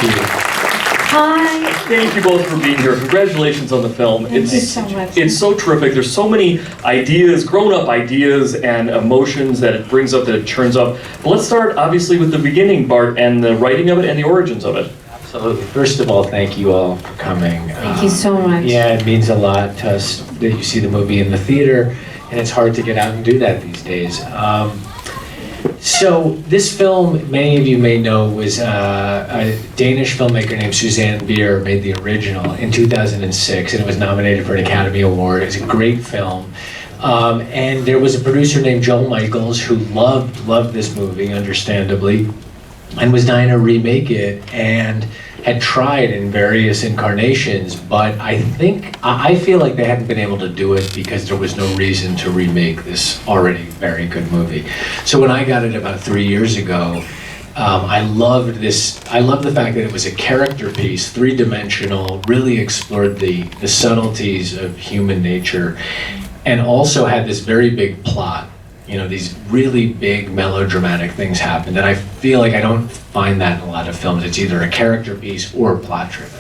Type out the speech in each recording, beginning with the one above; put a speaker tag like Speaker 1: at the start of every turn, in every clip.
Speaker 1: you.
Speaker 2: Hi.
Speaker 3: Thank you both for being here. Congratulations on the film.
Speaker 2: Thank you so much.
Speaker 3: It's so terrific. There's so many ideas, grown-up ideas and emotions that it brings up, that it churns up. But let's start, obviously, with the beginning, Bart, and the writing of it and the origins of it.
Speaker 1: Absolutely. First of all, thank you all for coming.
Speaker 2: Thank you so much.
Speaker 1: Yeah, it means a lot to us that you see the movie in the theater, and it's hard to get out and do that these days. So this film, many of you may know, was a Danish filmmaker named Susanne Bier made the original in 2006, and it was nominated for an Academy Award. It's a great film. And there was a producer named Joel Michaels who loved this movie, understandably, and was dying to remake it, and had tried in various incarnations, but I feel like they hadn't been able to do it because there was no reason to remake this already very good movie. So when I got it about 3 years ago, I loved this. I loved the fact that it was a character piece, three-dimensional, really explored the subtleties of human nature, and also had this very big plot. You know, these really big melodramatic things happen that I feel like I don't find that in a lot of films. It's either a character piece or plot driven.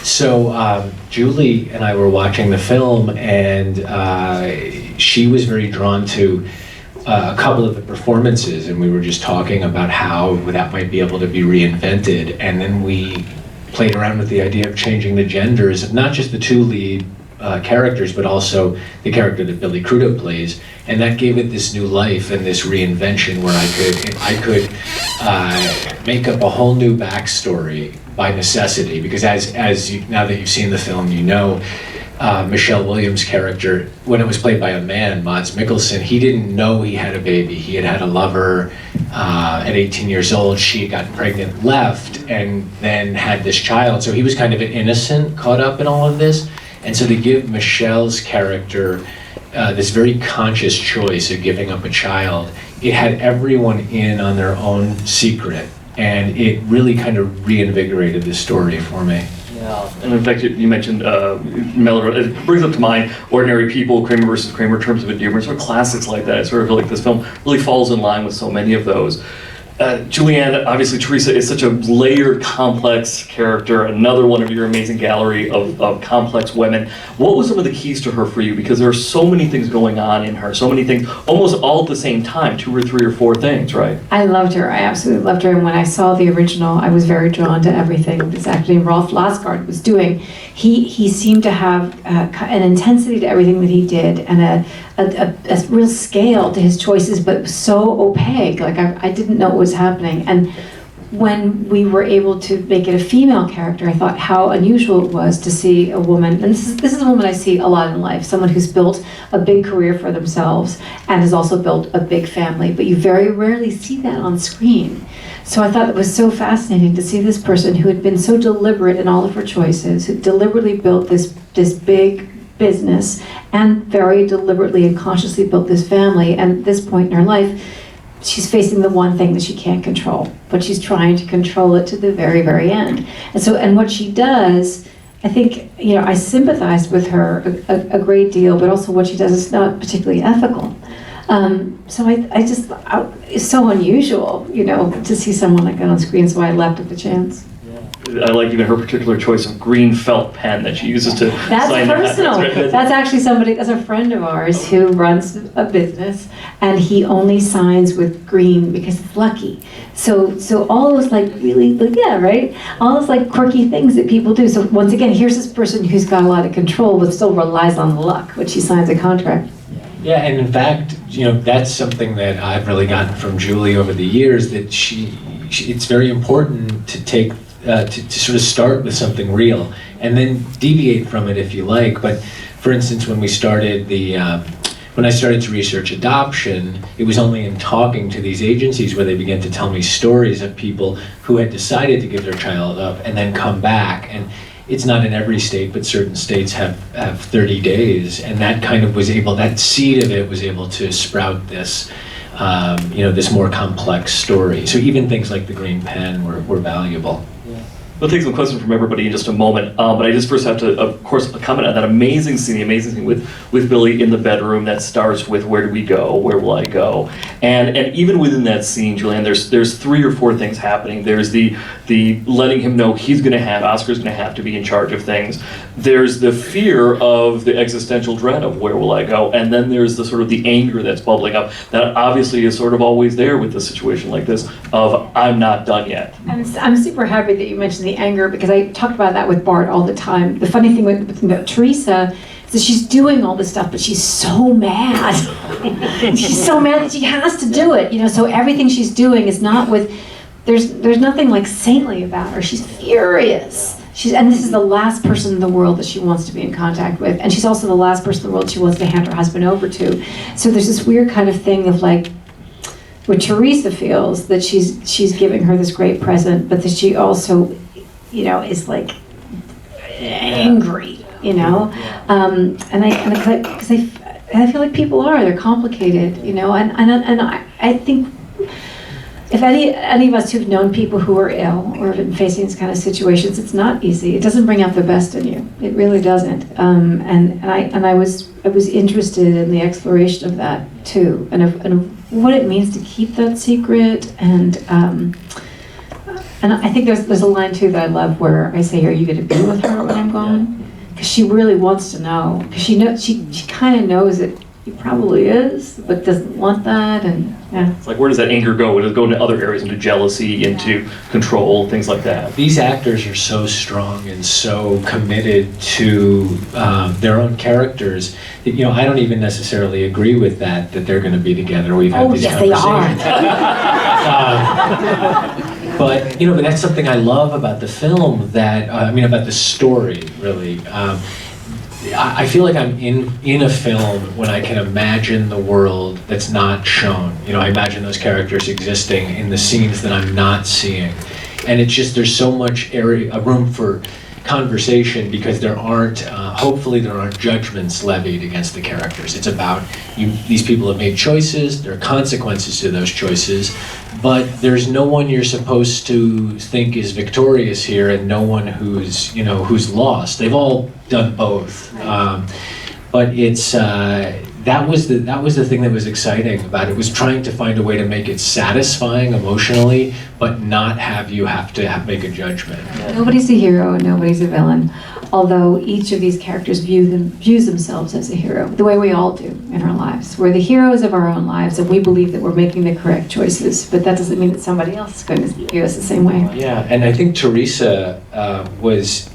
Speaker 1: So Julie and I were watching the film, and she was very drawn to a couple of the performances, and we were just talking about how that might be able to be reinvented. And then we played around with the idea of changing the genders of not just the two lead characters, but also the character that Billy Crudup plays, and that gave it this new life and this reinvention where I could make up a whole new backstory by necessity, because now that you've seen the film, you know Michelle Williams' character, when it was played by a man, Mads Mikkelsen, he didn't know he had a baby. He had a lover at 18 years old. She had gotten pregnant, left, and then had this child. So he was kind of an innocent caught up in all of this. And so to give Michelle's character this very conscious choice of giving up a child, it had everyone in on their own secret, and it really kind of reinvigorated the story for me.
Speaker 3: Yeah, and in fact, you mentioned melodrama. It brings up to mind Ordinary People, Kramer versus Kramer, Terms of Endearment, sort of classics like that. I sort of feel like this film really falls in line with so many of those. Julianne, obviously Teresa is such a layered, complex character, another one of your amazing gallery of complex women. What was some of the keys to her for you? Because there are so many things going on in her, so many things, almost all at the same time, 2 or 3 or 4 things, right?
Speaker 2: I loved her. I absolutely loved her. And when I saw the original, I was very drawn to everything this actor named Rolf Lassgård was doing. He seemed to have an intensity to everything that he did, and a real scale to his choices, but it was so opaque. Like I didn't know what was happening. And when we were able to make it a female character, I thought how unusual it was to see a woman, and this is a woman I see a lot in life, someone who's built a big career for themselves and has also built a big family, but you very rarely see that on screen. So I thought it was so fascinating to see this person who had been so deliberate in all of her choices, who deliberately built this big business and very deliberately and consciously built this family, and at this point in her life, she's facing the one thing that she can't control, but she's trying to control it to the very, very end. And what she does, I think, you know, I sympathized with her a great deal, but also what she does is not particularly ethical. So I just, it's so unusual, you know, to see someone like that on screen, so I leapt at the chance.
Speaker 3: I like even her particular choice of green felt pen that she uses to sign.
Speaker 2: That's personal. That's actually that's a friend of ours who runs a business, and he only signs with green because it's lucky. So all those like really, yeah, right? All those like quirky things that people do. So once again, here's this person who's got a lot of control but still relies on luck when she signs a contract.
Speaker 1: Yeah, and in fact, you know, that's something that I've really gotten from Julie over the years, that it's very important to take to sort of start with something real and then deviate from it if you like. But for instance, when I started to research adoption, it was only in talking to these agencies where they began to tell me stories of people who had decided to give their child up and then come back. And it's not in every state, but certain states have 30 days, and that kind of that seed of it was able to sprout this this more complex story. So even things like the green pen were valuable.
Speaker 3: We'll take some questions from everybody in just a moment, but I just first have to, of course, comment on that amazing scene, the amazing scene with Billy in the bedroom that starts with "Where do we go? Where will I go?" And even within that scene, Julianne, there's 3 or 4 things happening. There's the letting him know Oscar's gonna have to be in charge of things. There's the fear of the existential dread of where will I go, and then there's the sort of the anger that's bubbling up that obviously is sort of always there with a situation like this of I'm not done yet.
Speaker 2: And I'm super happy that you mentioned the anger, because I talk about that with Bart all the time. The funny thing about Teresa is that she's doing all this stuff, but she's so mad. She's so mad that she has to do it, so everything she's doing is not with, there's nothing like saintly about her. She's furious. And this is the last person in the world that she wants to be in contact with, and she's also the last person in the world she wants to hand her husband over to. So there's this weird kind of thing of like, where Teresa feels that she's giving her this great present, but that she also, is like angry, And I feel like people they're complicated, and I think if any of us who've known people who are ill or have been facing these kind of situations, it's not easy. It doesn't bring out the best in you. It really doesn't. And I was interested in the exploration of that too, and of what it means to keep that secret. And I think there's a line too that I love where I say, "Are you going to be with her when I'm gone?" Because she really wants to know. Because she kind of knows it. He probably is, but doesn't want that, and yeah.
Speaker 3: It's like, where does that anger go? Does it go into other areas, into jealousy, into control, things like that?
Speaker 1: These actors are so strong and so committed to their own characters that, I don't even necessarily agree with that they're going to be together. We've had these conversations. But that's something I love about the film, about the story, really. I feel like I'm in a film when I can imagine the world that's not shown. I imagine those characters existing in the scenes that I'm not seeing. And it's just, there's so much room for conversation because hopefully there aren't judgments levied against the characters. It's about, these people have made choices, there are consequences to those choices, but there's no one you're supposed to think is victorious here and no one who's lost. They've all done both. But it's, that was the thing that was exciting about it, was trying to find a way to make it satisfying emotionally, but not have you have to make a judgment.
Speaker 2: Nobody's a hero and nobody's a villain, although each of these characters views themselves as a hero, the way we all do in our lives. We're the heroes of our own lives, and we believe that we're making the correct choices, but that doesn't mean that somebody else is going to view us the same way.
Speaker 1: Yeah, and I think Teresa was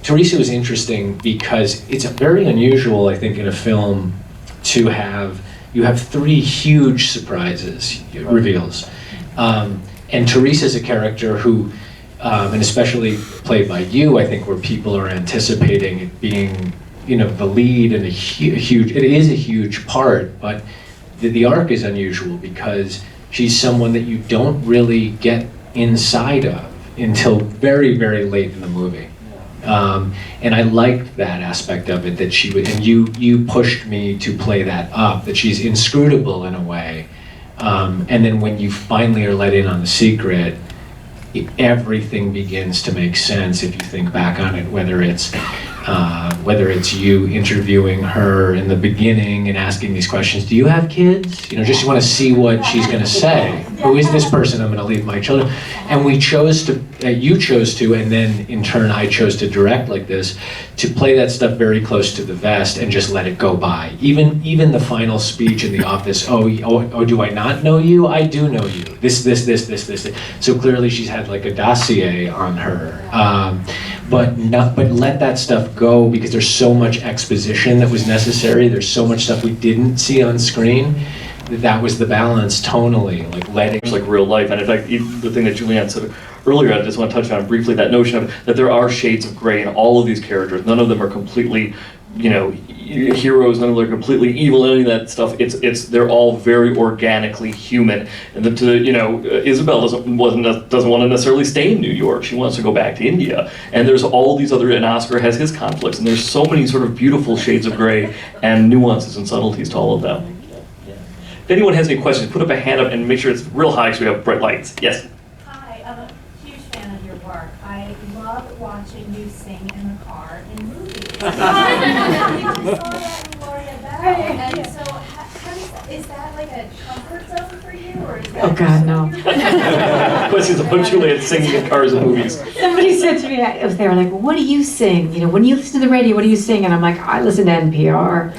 Speaker 1: interesting because it's very unusual, I think, in a film to have 3 huge surprises, reveals. And Teresa's a character who, and especially played by you, I think, where people are anticipating it being, the lead and it is a huge part, but the arc is unusual because she's someone that you don't really get inside of until very, very late in the movie. And I liked that aspect of it, that she would, and you pushed me to play that up, that she's inscrutable in a way. And then when you finally are let in on the secret, everything begins to make sense if you think back on it, whether it's you interviewing her in the beginning and asking these questions, do you have kids? Just you want to see what she's going to say. Who is this person I'm going to leave my children? And we chose to, you chose to, and then in turn I chose to direct like this, to play that stuff very close to the vest and just let it go by. Even the final speech in the office, oh, do I not know you? I do know you. This. So clearly she's had like a dossier on her. But let that stuff go because there's so much exposition that was necessary. There's so much stuff we didn't see on screen. That was the balance tonally, like letting.
Speaker 3: It's like real life, and in fact, the thing that Julianne said earlier, I just want to touch on briefly, that notion of that there are shades of gray in all of these characters. None of them are completely, heroes. None of them are completely evil. Any of that stuff. They're all very organically human. And Isabel doesn't want to necessarily stay in New York. She wants to go back to India. And there's all these other, and Oscar has his conflicts. And there's so many sort of beautiful shades of gray and nuances and subtleties to all of them. If anyone has any questions, put up a hand up and make sure it's real high so we have bright lights. Yes?
Speaker 4: Hi, I'm a huge fan of your your work. I love watching you sing in the car in movies. We just saw that in Gloria Bell. And so, is that like a comfort zone for you, or is that?
Speaker 2: Oh God, no.
Speaker 3: Questions about Julianne singing in cars and movies.
Speaker 2: Somebody said to me, they were like, well, what do you sing? You know, when you listen to the radio, what do you sing? And I'm like, I listen to NPR.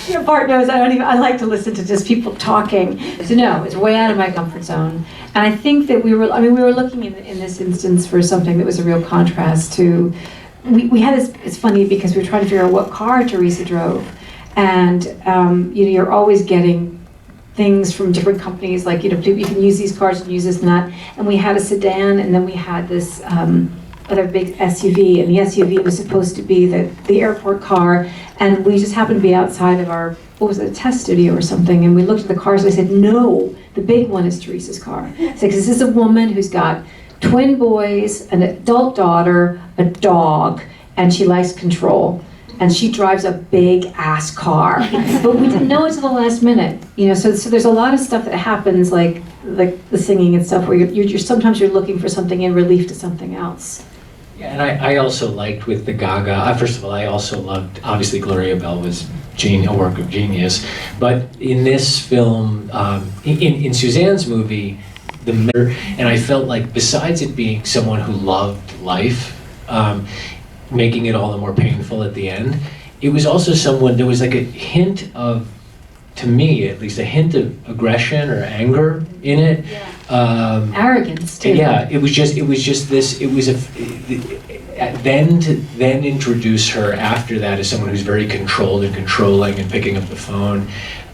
Speaker 2: You know, Bart knows I like to listen to just people talking. So no, it's way out of my comfort zone. And I think that we were looking in this instance for something that was a real contrast to, we had this, it's funny because we were trying to figure out what car Teresa drove. And you know, you're always getting things from different companies, like, you know, you can use these cars and use this and that. And we had a sedan, and then we had this other big SUV, and the SUV was supposed to be the airport car. And we just happened to be outside of our, what was it, a test studio or something, and we looked at the cars and I said, no, the big one is Teresa's car. I said, 'cause this is a woman who's got twin boys, an adult daughter, a dog, and she likes control. And she drives a big ass car. But we didn't know it till the last minute. You know, so there's a lot of stuff that happens, like the singing and stuff, where you're sometimes you're looking for something in relief to something else.
Speaker 1: Yeah, and I also liked with the Gaga, first of all, I also loved, obviously Gloria Bell was a work of genius, but in this film, in Suzanne's movie, and I felt like besides it being someone who loved life, making it all the more painful at the end, it was also someone, there was like a hint of, to me at least, a hint of aggression or anger in it.
Speaker 4: Yeah.
Speaker 2: Arrogance too.
Speaker 1: Yeah, it was just this, it was then introduce her after that as someone who's very controlled and controlling and picking up the phone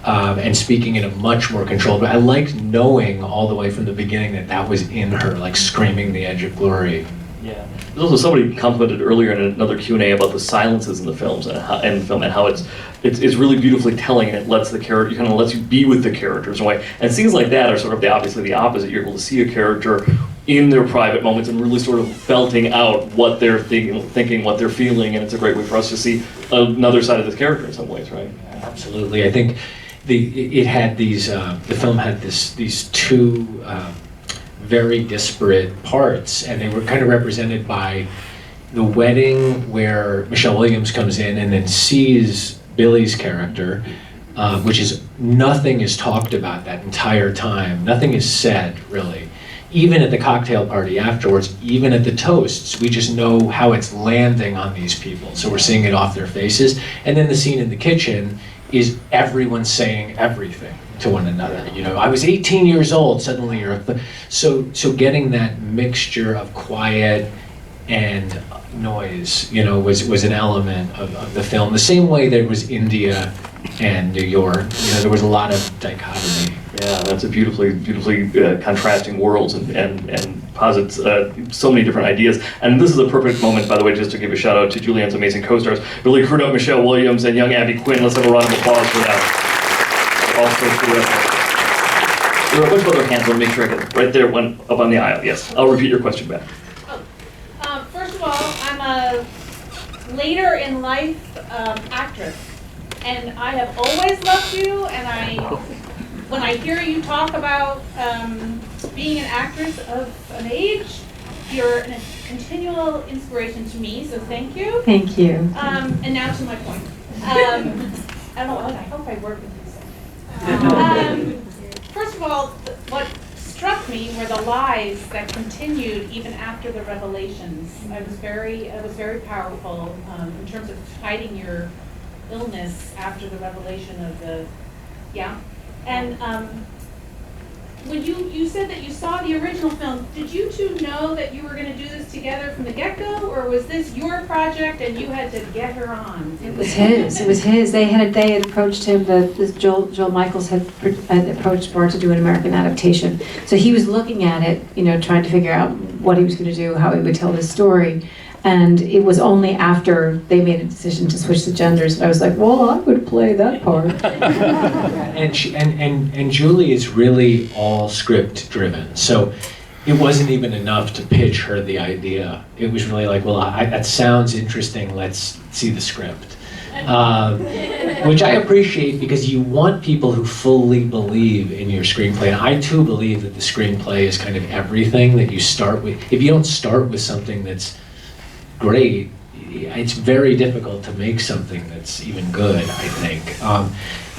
Speaker 1: and speaking in a much more controlled way. I liked knowing all the way from the beginning that was in her, like screaming the edge of glory.
Speaker 3: Yeah. There's also somebody commented earlier in another Q&A about the silences in the films and how it's really beautifully telling, and it lets the character, kind of lets you be with the characters in a way. And scenes like that are sort of obviously the opposite. You're able to see a character in their private moments and really sort of belting out what they're thinking, what they're feeling, and it's a great way for us to see another side of the character in some ways, right?
Speaker 1: Absolutely. I think the film had these two very disparate parts, and they were kind of represented by the wedding where Michelle Williams comes in and then sees Billy's character, which is, nothing is talked about that entire time. Nothing is said, really. Even at the cocktail party afterwards, even at the toasts, we just know how it's landing on these people. So we're seeing it off their faces. And then the scene in the kitchen is everyone saying everything to one another. You know, I was 18 years old, suddenly you're so getting that mixture of quiet and noise, you know, was an element of the film. The same way there was India and New York. You know, there was a lot of dichotomy.
Speaker 3: Yeah, that's a beautifully contrasting worlds and posits so many different ideas. And this is a perfect moment, by the way, just to give a shout out to Julianne's amazing co-stars, Billy Crudup, Michelle Williams, and young Abby Quinn. Let's have a round of applause for that. Also terrific. There are a bunch of other hands. I'll make sure I get it. Right there, one up on the aisle. Yes, I'll repeat your question back.
Speaker 4: First of all, I'm a later in life actress, and I have always loved you, and when I hear you talk about being an actress of an age, you're a continual inspiration to me, so thank you.
Speaker 2: Thank you.
Speaker 4: And now to my point. I don't know, I hope I work with you. First of all, what struck me were the lies that continued even after the revelations. It was very powerful in terms of hiding your illness after the revelation of and when you said that you saw the original film, did you two know that you were going to do this together from the get-go, or was this your project and you had to get her on?
Speaker 2: It was his. They had approached him. Joel Michaels had approached Bart to do an American adaptation. So he was looking at it, you know, trying to figure out what he was going to do, how he would tell this story. And it was only after they made a decision to switch the genders that I was like, well, I would play that part.
Speaker 1: and Julie is really all script driven. So it wasn't even enough to pitch her the idea. It was really like, well, that sounds interesting. Let's see the script. Which I appreciate because you want people who fully believe in your screenplay. And I too believe that the screenplay is kind of everything that you start with. If you don't start with something that's great, it's very difficult to make something that's even good, I think.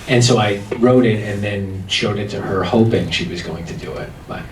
Speaker 1: And so I wrote it and then showed it to her hoping she was going to do it. But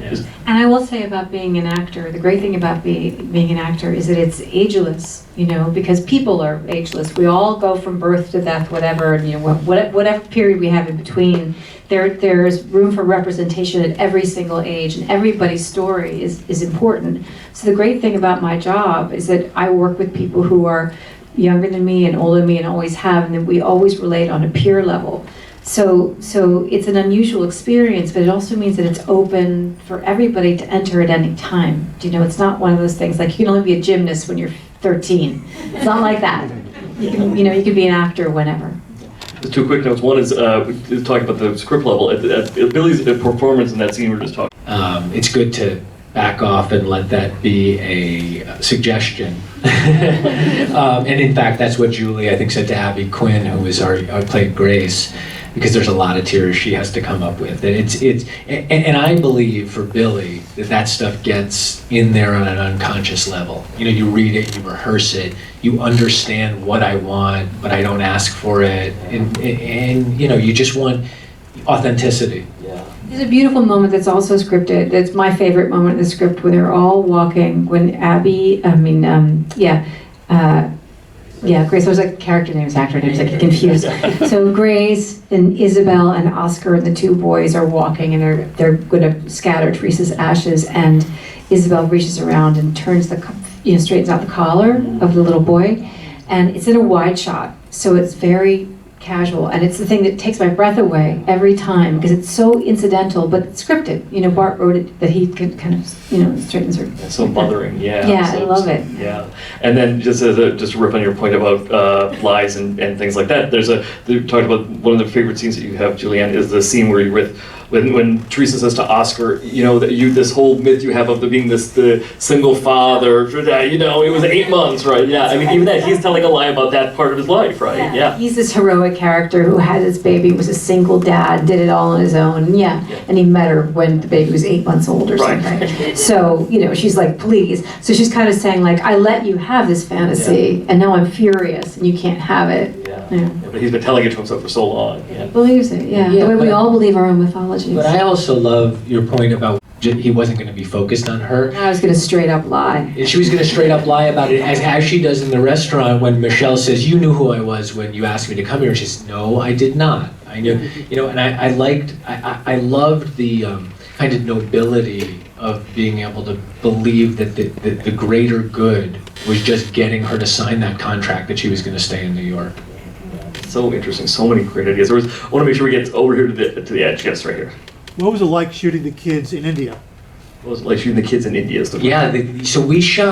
Speaker 1: yeah.
Speaker 2: And I will say about being an actor, the great thing about being an actor is that it's ageless, you know, because people are ageless. We all go from birth to death, whatever, and, you know, whatever period we have in between. There's room for representation at every single age, and everybody's story is important. So the great thing about my job is that I work with people who are younger than me and older than me and always have, and that we always relate on a peer level. So it's an unusual experience, but it also means that it's open for everybody to enter at any time. You know, it's not one of those things like you can only be a gymnast when you're 13. It's not like that. You can be an actor whenever.
Speaker 3: Two quick notes. One is talking about the script level. Billy's performance in that scene we were just talking.
Speaker 1: It's good to back off and let that be a suggestion. And in fact, that's what Julie, I think, said to Abby Quinn, who was played Grace, because there's a lot of tears she has to come up with. And I believe for Billy that stuff gets in there on an unconscious level. You know, you read it, you rehearse it, you understand what I want, but I don't ask for it, and you know, you just want authenticity.
Speaker 2: There's a beautiful moment that's also scripted. That's my favorite moment in the script when they're all walking. When Grace, I was like character names, actor names, I get confused. So Grace and Isabel and Oscar and the two boys are walking, and they're going to scatter Teresa's ashes, and Isabel reaches around and turns straightens out the collar of the little boy, and it's in a wide shot, so it's very casual, and it's the thing that takes my breath away every time because it's so incidental, but it's scripted. You know, Bart wrote it that he could kind of, you know, straightens her.
Speaker 3: It's so mothering, yeah.
Speaker 2: Yeah,
Speaker 3: so,
Speaker 2: I love it.
Speaker 3: Yeah, and then just to riff on your point about lies and things like that, they talked about one of the favorite scenes that you have, Julianne, is the scene where you're with. When Teresa says to Oscar, you know, that this whole myth you have of being the single father, you know, it was 8 months, right? Yeah, I mean, even that, he's telling a lie about that part of his life, right? Yeah.
Speaker 2: He's this heroic character who had his baby, was a single dad, did it all on his own, and he met her when the baby was 8 months old or something. Right. So, you know, she's like, please. So she's kind of saying, like, I let you have this fantasy, and now I'm furious, and you can't have it.
Speaker 3: Yeah, but he's been telling it to himself for so long. Yeah.
Speaker 2: Believes it, the way we all believe our own mythologies.
Speaker 1: But I also love your point about he wasn't going to be focused on her.
Speaker 2: I was going to straight up lie.
Speaker 1: She was going to straight up lie about it, as she does in the restaurant when Michelle says, "You knew who I was when you asked me to come here." And she says, "No, I did not. I knew." You know, and I loved the kind of nobility of being able to believe that the greater good was just getting her to sign that contract that she was going to stay in New York.
Speaker 3: So interesting, so many great ideas. I want to make sure we get over here to the edge. Yes, right here.
Speaker 5: What was it like shooting the kids in India?
Speaker 3: What was it like shooting the kids in India?
Speaker 1: Yeah, so we shot